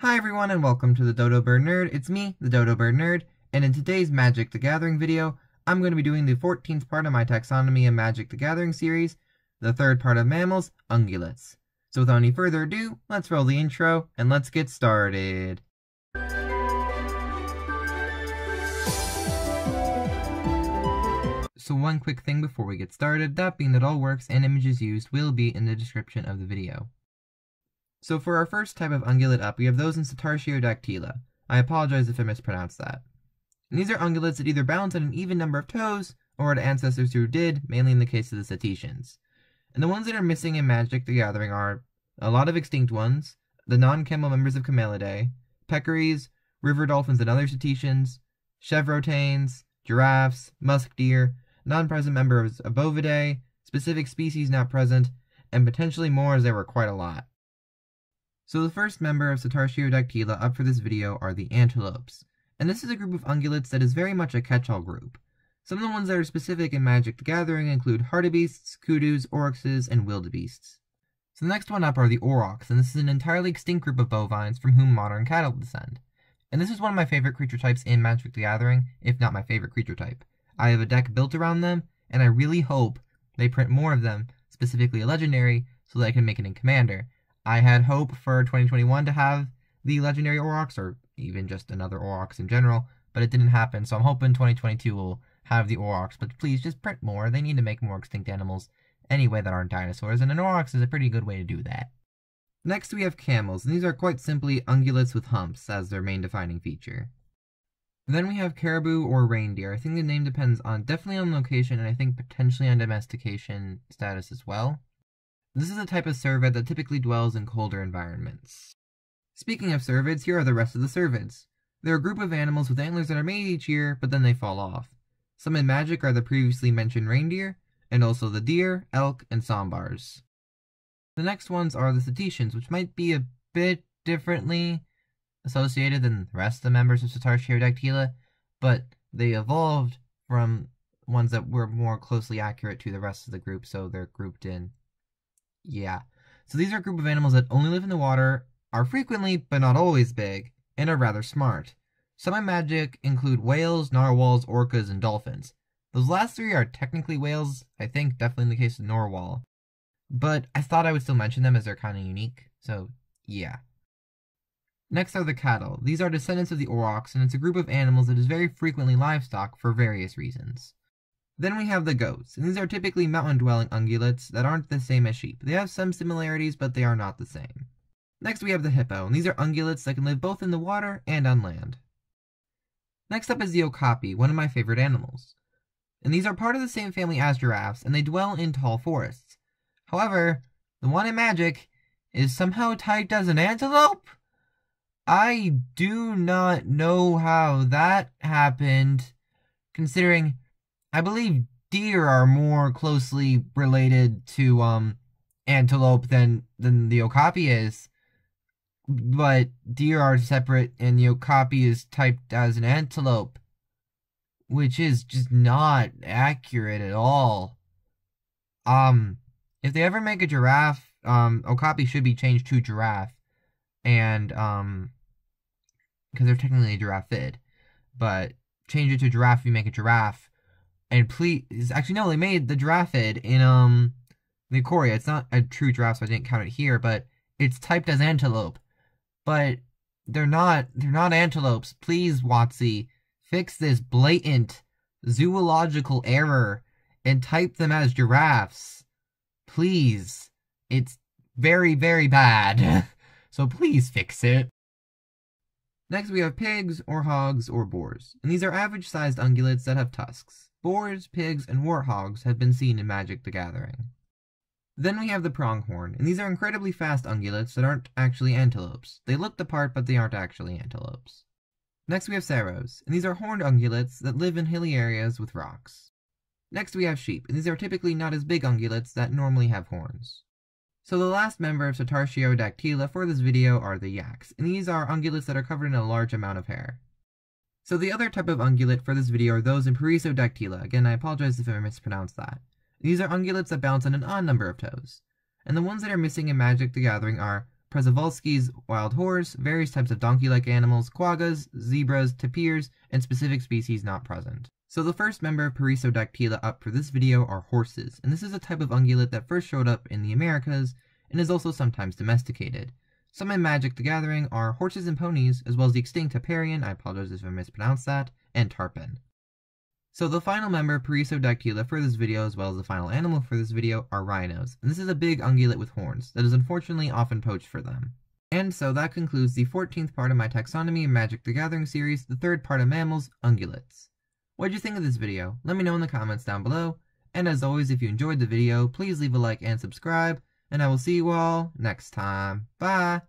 Hi everyone and welcome to the Dodo Bird Nerd. It's me, the Dodo Bird Nerd, and in today's Magic the Gathering video, I'm going to be doing the 14th part of my Taxonomy of Magic the Gathering series, the third part of Mammals, Ungulates. So without any further ado, let's roll the intro and let's get started. So one quick thing before we get started, that being that all works and images used will be in the description of the video. So for our first type of ungulate up, we have those in Cetartiodactyla. I apologize if I mispronounced that. And these are ungulates that either balance on an even number of toes, or had ancestors who did, mainly in the case of the cetaceans. And the ones that are missing in Magic the Gathering are a lot of extinct ones, the non-camel members of Camelidae, peccaries, river dolphins and other cetaceans, chevrotains, giraffes, musk deer, non-present members of Bovidae, specific species not present, and potentially more as there were quite a lot. So the first member of Cetartiodactyla up for this video are the antelopes, and this is a group of ungulates that is very much a catch-all group. Some of the ones that are specific in Magic the Gathering include hartebeests, kudus, oryxes, and wildebeests. So the next one up are the aurochs, and this is an entirely extinct group of bovines from whom modern cattle descend. And this is one of my favorite creature types in Magic the Gathering, if not my favorite creature type. I have a deck built around them, and I really hope they print more of them, specifically a legendary, so that I can make it in Commander. I had hope for 2021 to have the legendary aurochs, or even just another aurochs in general, but it didn't happen, so I'm hoping 2022 will have the aurochs, but please just print more. They need to make more extinct animals anyway that aren't dinosaurs, and an aurochs is a pretty good way to do that. Next we have camels, and these are quite simply ungulates with humps as their main defining feature. Then we have caribou or reindeer. I think the name depends definitely on location, and I think potentially on domestication status as well. This is a type of cervid that typically dwells in colder environments. Speaking of cervids, here are the rest of the cervids. They're a group of animals with antlers that are made each year, but then they fall off. Some in Magic are the previously mentioned reindeer, and also the deer, elk, and sombars. The next ones are the cetaceans, which might be a bit differently associated than the rest of the members of Cetartiodactyla, but they evolved from ones that were more closely accurate to the rest of the group, so they're grouped in. Yeah. So these are a group of animals that only live in the water, are frequently, but not always big, and are rather smart. Some in Magic include whales, narwhals, orcas, and dolphins. Those last three are technically whales, I think, definitely in the case of narwhal. But I thought I would still mention them as they're kind of unique, so yeah. Next are the cattle. These are descendants of the aurochs, and it's a group of animals that is very frequently livestock for various reasons. Then we have the goats, and these are typically mountain-dwelling ungulates that aren't the same as sheep. They have some similarities, but they are not the same. Next we have the hippo, and these are ungulates that can live both in the water and on land. Next up is the Okapi, one of my favorite animals. And these are part of the same family as giraffes, and they dwell in tall forests. However, the one in Magic is somehow typed as an antelope? I do not know how that happened, considering I believe deer are more closely related to antelope than the Okapi is, but deer are separate and the Okapi is typed as an antelope, which is just not accurate at all. If they ever make a giraffe, Okapi should be changed to giraffe, and because they're technically a giraffid, but change it to giraffe if you make a giraffe. And please, actually no, they made the giraffid in the Ikoria. It's not a true giraffe, so I didn't count it here, but it's typed as antelope. But they're not antelopes. Please, WotC, fix this blatant zoological error and type them as giraffes. Please. It's very, very bad. So please fix it. Next we have pigs, or hogs, or boars. And these are average-sized ungulates that have tusks. Boars, pigs, and warthogs have been seen in Magic the Gathering. Then we have the pronghorn, and these are incredibly fast ungulates that aren't actually antelopes. They look the part, but they aren't actually antelopes. Next we have serows, and these are horned ungulates that live in hilly areas with rocks. Next we have sheep, and these are typically not as big ungulates that normally have horns. So the last member of Cetartiodactyla for this video are the yaks, and these are ungulates that are covered in a large amount of hair. So the other type of ungulate for this video are those in Perissodactyla. Again, I apologize if I mispronounced that. These are ungulates that bounce on an odd number of toes. And the ones that are missing in Magic the Gathering are Przewalski's wild horse, various types of donkey-like animals, quaggas, zebras, tapirs, and specific species not present. So the first member of Perissodactyla up for this video are horses, and this is a type of ungulate that first showed up in the Americas, and is also sometimes domesticated. Some in Magic the Gathering are horses and ponies, as well as the extinct Hipparion, I apologize if I mispronounced that, and Tarpon. So the final member of Perissodactyla for this video, as well as the final animal for this video, are rhinos, and this is a big ungulate with horns that is unfortunately often poached for them. And so that concludes the 14th part of my Taxonomy of Magic the Gathering series, the third part of Mammals, Ungulates. What did you think of this video? Let me know in the comments down below, and as always, if you enjoyed the video, please leave a like and subscribe, and I will see you all next time. Bye!